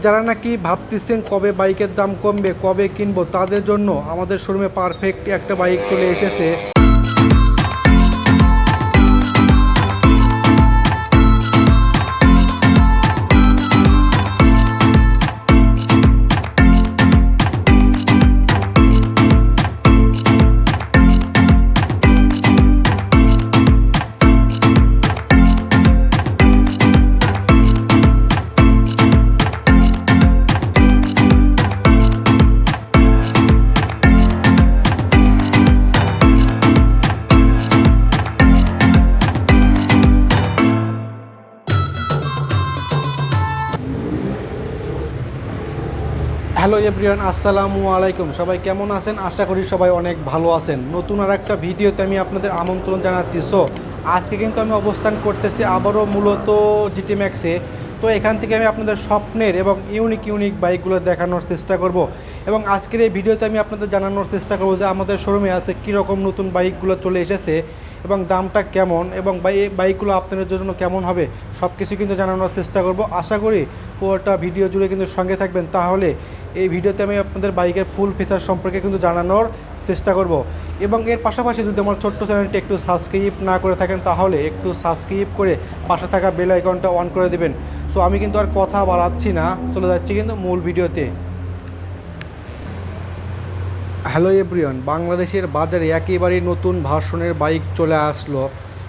যারা নাকি ভাবতেছেন কবে বাইকের দাম কমবে, কবে কিনবো, তাদের জন্য আমাদের শোরুমে পারফেক্ট একটা বাইক চলে এসেছে। হ্যালো এভরিওয়ান, আসসালামু আলাইকুম। সবাই কেমন আছেন? আশা করি সবাই অনেক ভালো আছেন। নতুন আর একটা ভিডিওতে আমি আপনাদের আমন্ত্রণ জানাচ্ছি। আজকে কিন্তু আমি অবস্থান করতেছি আবারও মূলত জিটি ম্যাক্সে। তো এখান থেকে আমি আপনাদের স্বপ্নের এবং ইউনিক বাইকগুলো দেখানোর চেষ্টা করব। এবং আজকের এই ভিডিওতে আমি আপনাদের জানানোর চেষ্টা করব যে আমাদের শোরুমে আছে কীরকম নতুন বাইকগুলো চলে এসেছে এবং দামটা কেমন, এবং এই বাইকগুলো আপনাদের জন্য কেমন হবে, সব কিছু কিন্তু জানানোর চেষ্টা করব। আশা করি পুরোটা ভিডিও জুড়ে কিন্তু সঙ্গে থাকবেন, তাহলে এই ভিডিওতে আমি আপনাদের বাইকের ফুল ফিচার সম্পর্কে কিন্তু জানানোর চেষ্টা করব। এবং এর পাশাপাশি যদি আমার ছোট্ট চ্যানেলটি একটু সাবস্ক্রাইব না করে থাকেন, তাহলে একটু সাবস্ক্রাইব করে পাশে থাকা বেল আইকনটা অন করে দেবেন। সো আমি কিন্তু আর কথা বাড়াচ্ছি না, চলে যাচ্ছি কিন্তু মূল ভিডিওতে। হ্যালো এভরিওয়ান, বাংলাদেশের বাজারে একেবারেই নতুন ভার্সনের বাইক চলে আসলো।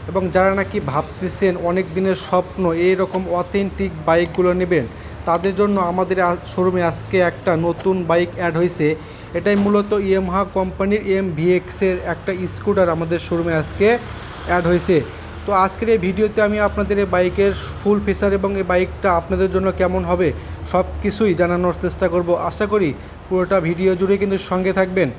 এবং যারা নাকি ভাবতেছেন অনেক দিনের স্বপ্ন এইরকম অথেন্টিক বাইকগুলো নেবেন, তাদের জন্য আমাদের শোরুমে আজকে একটা নতুন বাইক অ্যাড হয়েছে। এটাই মূলত ইয়ামাহা কোম্পানির MVX-এর একটা স্কুটার আমাদের শোরুমে আজকে অ্যাড হয়েছে। তো আজকের এই ভিডিওতে আমি আপনাদের এই বাইকের ফুল ফিচার এবং এই বাইকটা আপনাদের জন্য কেমন হবে সব কিছুই জানানোর চেষ্টা করব। আশা করি পুরোটা ভিডিও জুড়ে কিন্তু সঙ্গে থাকবেন।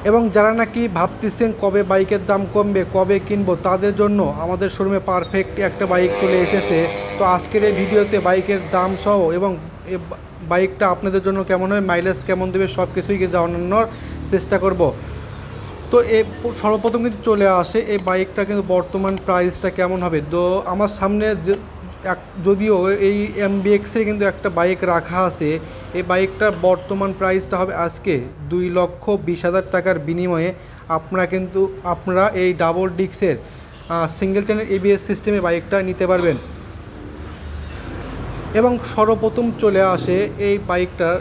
এবং যারা নাকি ভাবতেছেন কবে বাইকের দাম কমবে, কবে কিনবো, তাদের জন্য আমাদের শোরুমে পারফেক্ট একটা বাইক চলে এসেছে। তো আজকের এই ভিডিওতে বাইকের দাম সহ এবং বাইকটা আপনাদের জন্য কেমন হবে, মাইলেজ কেমন দেবে, সব কিছুই জানানোর চেষ্টা করব। তো সর্বপ্রথম কিন্তু চলে আসে এই বাইকটা কিন্তু বর্তমান প্রাইসটা কেমন হবে। তো আমার সামনে যদিও এই MVX-এর কিন্তু একটা বাইক রাখা আছে, এই বাইকটার বর্তমান প্রাইসটা হবে আজকে 2,20,000 টাকার বিনিময়ে আপনারা এই ডাবল ডিস্কের সিঙ্গেল চ্যানেল ABS সিস্টেমে বাইকটা নিতে পারবেন। এবং সর্বপ্রথম চলে আসে এই বাইকটার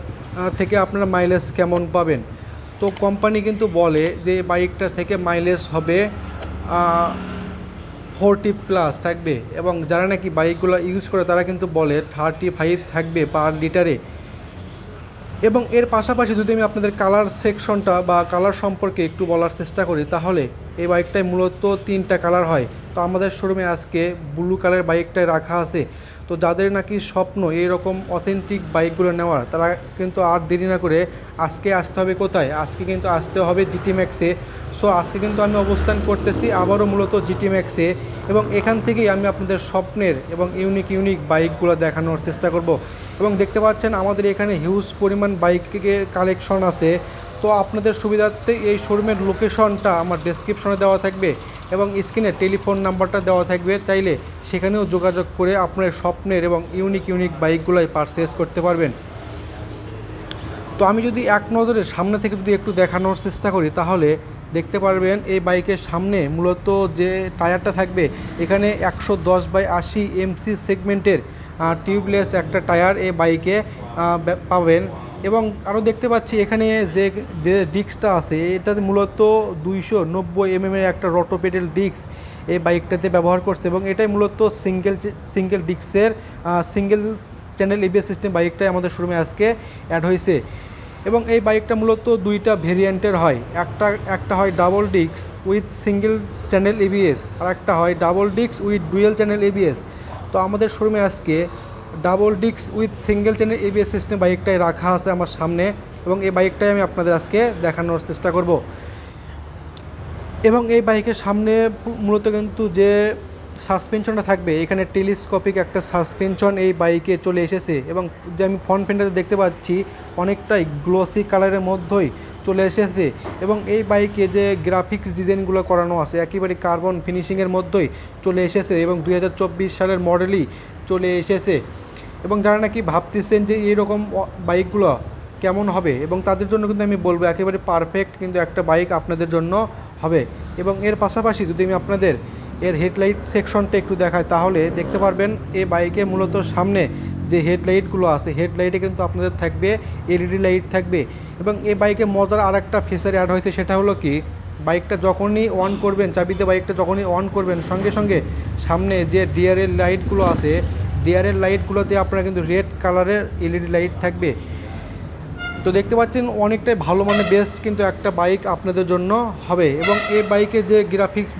থেকে আপনারা মাইলেজ কেমন পাবেন। তো কোম্পানি কিন্তু বলে যে বাইকটা থেকে মাইলেজ হবে 40+ থাকবে, এবং যারা নাকি বাইকগুলো ইউজ করে তারা কিন্তু বলে 35 থাকবে পার লিটারে। এবং এর পাশাপাশি যদি আমি আপনাদের কালার সেকশনটা বা কালার সম্পর্কে একটু বলার চেষ্টা করি, তাহলে এই বাইকটায় মূলত 3টা কালার হয়। তো আমাদের শোরুমে আজকে ব্লু কালার বাইকটায় রাখা আছে। তো যাদের নাকি স্বপ্ন এইরকম অথেন্টিক বাইকগুলো নেওয়ার, তারা কিন্তু আর দেরি না করে আজকে আসতে হবে। কোথায়? আজকে কিন্তু আসতে হবে জিটি ম্যাক্সে। সো আজকে কিন্তু আমি অবস্থান করতেছি আবারও মূলত জিটি ম্যাক্সে, এবং এখান থেকেই আমি আপনাদের স্বপ্নের এবং ইউনিক বাইকগুলো দেখানোর চেষ্টা করব। এবং দেখতে পাচ্ছেন আমাদের এখানে হিউজ পরিমাণ বাইকের কালেকশন আছে। তো আপনাদের সুবিধার্থে এই শোরুমের লোকেশনটা আমার ডেসক্রিপশনে দেওয়া থাকবে এবং স্ক্রিনে টেলিফোন নাম্বারটা দেওয়া থাকবে, চাইলে সেখানেও যোগাযোগ করে আপনার স্বপ্নের এবং ইউনিক বাইকগুলোই পারচেজ করতে পারবেন। তো আমি যদি এক নজরে সামনে থেকে যদি একটু দেখানোর চেষ্টা করি, তাহলে দেখতে পারবেন এই বাইকের সামনে মূলত যে টায়ারটা থাকবে, এখানে 110/80 MC সেগমেন্টের টিউবলেস একটা টায়ার এই বাইকে পাবেন। এবং আরও দেখতে পাচ্ছি এখানে যে ডিস্কটা আছে, এটাতে মূলত 290 mm একটা রোটোপেডাল ডিস্ক এই বাইকটাতে ব্যবহার করছে, এবং এটাই মূলত সিঙ্গেল ডিস্কের সিঙ্গেল চ্যানেল ABS সিস্টেম বাইকটাই আমাদের শোরুমে আজকে অ্যাড হয়েছে। এবং এই বাইকটা মূলত 2টা ভেরিয়েন্টের হয়। একটা হয় double disc with single channel ABS, আর একটা হয় double disc with dual channel ABS। তো আমাদের শোরুমে আজকে double disc with single channel ABS system বাইকটাই রাখা আছে আমার সামনে, এবং এই বাইকটাই আমি আপনাদের আজকে দেখানোর চেষ্টা করব। এবং এই বাইকের সামনে মূলত কিন্তু যে সাসপেনশনটা থাকবে, এখানে টেলিস্কোপিক একটা সাসপেনশন এই বাইকে চলে এসেছে, এবং যে আমি ফ্রন্ট ফেন্ডারে দেখতে পাচ্ছি অনেকটাই গ্লোসি কালারের মধ্যেই চলে এসেছে। এবং এই বাইকে যে গ্রাফিক্স ডিজাইনগুলো করানো আছে একেবারে কার্বন ফিনিশিংয়ের মধ্যেই চলে এসেছে, এবং 2024 সালের মডেলই চলে এসেছে। এবং যারা নাকি ভাবতেছেন যে এইরকম বাইকগুলো কেমন হবে, এবং তাদের জন্য কিন্তু আমি বলবো একেবারে পারফেক্ট কিন্তু একটা বাইক আপনাদের জন্য হবে। এবং এর পাশাপাশি যদি আমি আপনাদের এর হেডলাইট সেকশনটা একটু দেখাই তাহলে দেখতে পারবেন এই বাইকে মূলত সামনে যে হেডলাইটগুলো আছে হেডলাইটে কিন্তু আপনাদের থাকবে এলইডি লাইট থাকবে। এবং এই বাইকে মজার আর একটা ফিচার অ্যাড হয়েছে, সেটা হলো কি বাইকটা যখনই অন করবেন, চাবিতে বাইকটা যখনই অন করবেন সঙ্গে সঙ্গে সামনে যে ডিআরএল লাইটগুলো আছে ডিআরএল লাইটগুলোতে আপনারা কিন্তু রেড কালারের এলইডি লাইট থাকবে। তো দেখতে পাচ্ছেন অনেকটাই ভালো মানের বেস্ট কিন্তু একটা বাইক আপনাদের জন্য হবে। এবং এই বাইকে যে গ্রাফিক্স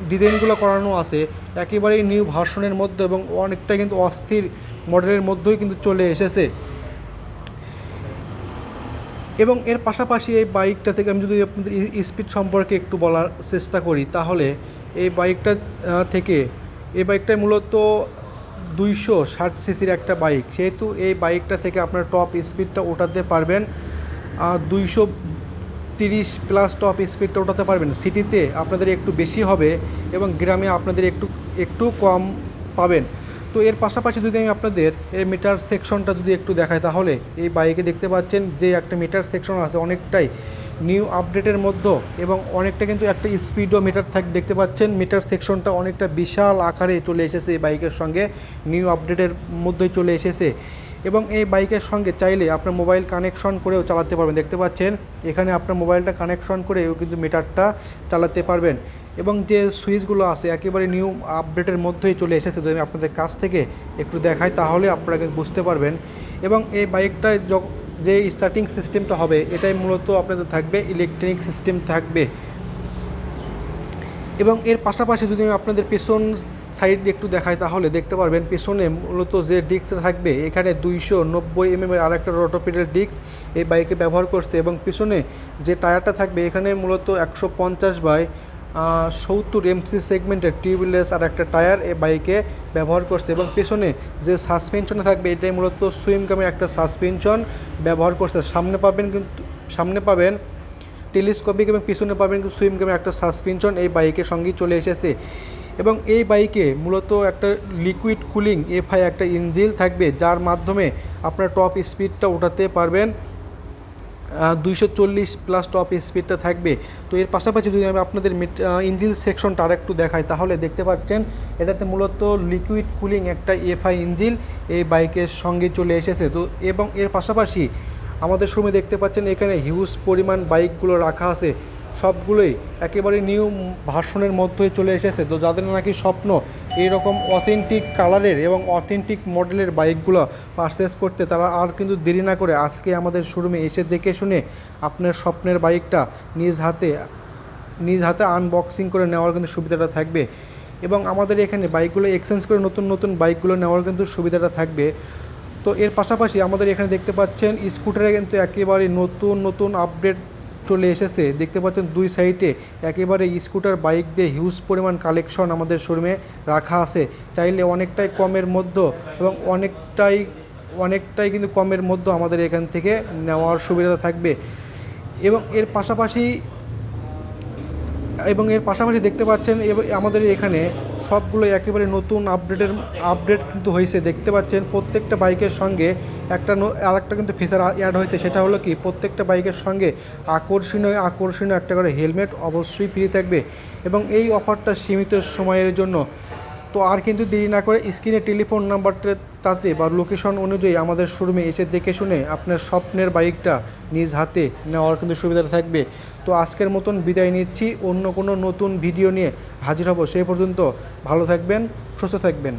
ডিজাইনগুলো করানো আছে একেবারেই নিউ ভার্সনের মধ্যে এবং অনেকটা কিন্তু অস্থির মডেলের মধ্যেই কিন্তু চলে এসেছে। এবং এর পাশাপাশি এই বাইকটা থেকে আমি যদি আপনাদের স্পিড সম্পর্কে একটু বলার চেষ্টা করি তাহলে এই বাইকটা থেকে এই বাইকটাই মূলত 260 সিসির একটা বাইক, সেহেতু এই বাইকটা থেকে আপনার টপ স্পিডটা ওঠাতে পারবেন 230 প্লাস টপ স্পিডটা ওঠাতে পারবেন। সিটিতে আপনাদের একটু বেশি হবে এবং গ্রামে আপনাদের একটু কম পাবেন। তো এর পাশাপাশি যদি আমি আপনাদের এর মিটার সেকশনটা যদি একটু দেখাই তাহলে এই বাইকে দেখতে পাচ্ছেন যে একটা মিটার সেকশন আছে অনেকটাই নিউ আপডেটের মধ্যে এবং অনেকটা কিন্তু একটা স্পিডও মিটার দেখতে পাচ্ছেন। মিটার সেকশনটা অনেকটা বিশাল আকারে চলে এসেছে এই বাইকের সঙ্গে, নিউ আপডেটের মধ্যেই চলে এসেছে। এবং এই বাইকের সঙ্গে চাইলে আপনার মোবাইল কানেকশন করেও চালাতে পারবেন। দেখতে পাচ্ছেন এখানে আপনার মোবাইলটা কানেকশন করেও কিন্তু মিটারটা চালাতে পারবেন। এবং যে সুইচগুলো আছে একেবারে নিউ আপডেটের মধ্যেই চলে এসেছে। যদি আমি আপনাদের কাছ থেকে একটু দেখাই তাহলে আপনারা কিন্তু বুঝতে পারবেন। এবং এই বাইকটায় যে স্টার্টিং সিস্টেমটা হবে এটাই মূলত আপনাদের থাকবে ইলেকট্রনিক সিস্টেম থাকবে। এবং এর পাশাপাশি যদি আমি আপনাদের পেছন সাইড একটু দেখাই তাহলে দেখতে পারবেন পেছনে মূলত যে ডিস্ক থাকবে এখানে 290 mm আর একটা রোটোপিডাল ডিস্ক এই বাইকে ব্যবহার করছে। এবং পেছনে যে টায়ারটা থাকবে এখানে মূলত 150/70 MC সেগমেন্টের টিউবলেস আর একটা টায়ার এই বাইকে ব্যবহার করছে। এবং পেছনে যে সাসপেনশন থাকবে এটাই মূলত সুইমকামের একটা সাসপেনশন ব্যবহার করছে। সামনে পাবেন টেলিস্কোপিক এবং পিছনে পাবেন সুইমকামের একটা সাসপেনশন এই বাইকের সঙ্গেই চলে এসেছে। এবং এই বাইকে মূলত একটা লিকুইড কুলিং FI একটা ইঞ্জিন থাকবে যার মাধ্যমে আপনার টপ স্পিডটা ওঠাতে পারবেন 240 প্লাস টপ স্পিডটা থাকবে। তো এর পাশাপাশি যদি আমি আপনাদের ইঞ্জিন সেকশনটা আর একটু দেখাই তাহলে দেখতে পাচ্ছেন এটাতে মূলত লিকুইড কুলিং একটা FI ইঞ্জিন এই বাইকের সঙ্গে চলে এসেছে। তো এবং এর পাশাপাশি আমাদের সময় দেখতে পাচ্ছেন এখানে হিউজ পরিমাণ বাইকগুলো রাখা আছে, সবগুলোই একেবারে নিউ ভার্সনের মধ্যেই চলে এসেছে। তো যাদের নাকি স্বপ্ন এইরকম অথেন্টিক কালারের এবং অথেন্টিক মডেলের বাইকগুলো পারচেস করতে, তারা আর কিন্তু দেরি না করে আজকে আমাদের শোরুমে এসে দেখে শুনে আপনার স্বপ্নের বাইকটা নিজ হাতে আনবক্সিং করে নেওয়ার কিন্তু সুবিধাটা থাকবে। এবং আমাদের এখানে বাইকগুলো এক্সচেঞ্জ করে নতুন বাইকগুলো নেওয়ার কিন্তু সুবিধাটা থাকবে। তো এর পাশাপাশি আমাদের এখানে দেখতে পাচ্ছেন স্কুটারে কিন্তু একেবারে নতুন আপডেট চলে এসেছে। দেখতে পাচ্ছেন দুই সাইডে একেবারে স্কুটার বাইক দিয়ে হিউজ পরিমাণ কালেকশন আমাদের শোরুমে রাখা আছে। চাইলে অনেকটাই কমের মধ্যে এবং অনেকটাই কিন্তু কমের মধ্যে আমাদের এখান থেকে নেওয়ার সুবিধা থাকবে। এবং এর পাশাপাশি দেখতে পাচ্ছেন আমাদের এখানে সবগুলো একেবারে নতুন আপডেট কিন্তু হয়েছে। দেখতে পাচ্ছেন প্রত্যেকটা বাইকের সঙ্গে আরেকটা কিন্তু ফিচার অ্যাড হয়েছে, সেটা হলো কি প্রত্যেকটা বাইকের সঙ্গে আকর্ষণীয় একটা করে হেলমেট অবশ্যই ফ্রি থাকবে। এবং এই অফারটা সীমিত সময়ের জন্য। তো আর কিন্তু দেরি না করে স্ক্রিনে টেলিফোন নাম্বারটাতে বা লোকেশন অনুযায়ী আমাদের শোরুমে এসে দেখে শুনে আপনার স্বপ্নের বাইকটা নিজ হাতে নেওয়ার কিন্তু সুবিধা থাকবে। তো আজকের মতন বিদায় নিচ্ছি, অন্য কোনো নতুন ভিডিও নিয়ে হাজির হব। সেই পর্যন্ত ভালো থাকবেন, সুস্থ থাকবেন।